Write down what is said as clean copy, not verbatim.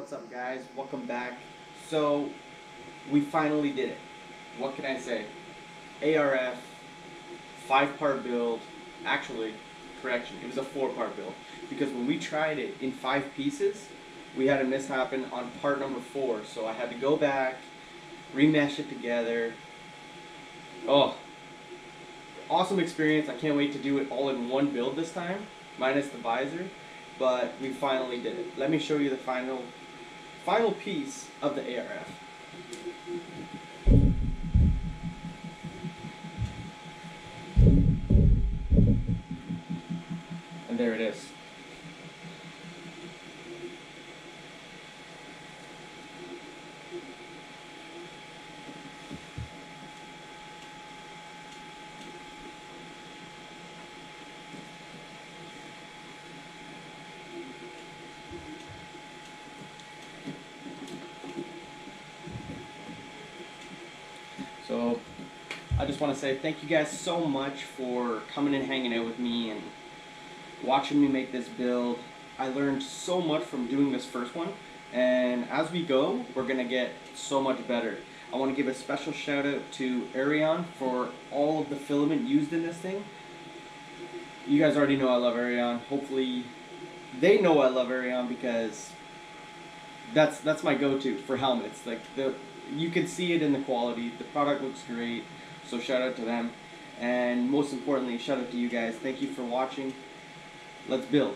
What's up, guys? Welcome back. So we finally did it. What can I say? ARF 5-part build. Actually, correction, it was a 4-part build, because when we tried it in 5 pieces, we had a mishap on part number 4, so I had to go back, remesh it together. Oh, awesome experience. I can't wait to do it all in one build this time, minus the visor. But we finally did it. Let me show you the final piece of the ARF. And there it is. So I just want to say thank you guys so much for coming and hanging out with me and watching me make this build. I learned so much from doing this first one, and as we go, we're going to get so much better. I want to give a special shout out to Arion for all of the filament used in this thing. You guys already know I love Arion. Hopefully they know I love Arion, because that's my go-to for helmets. Like, you can see it in the quality. The product looks great, so shout out to them. And most importantly, shout out to you guys. Thank you for watching. Let's build.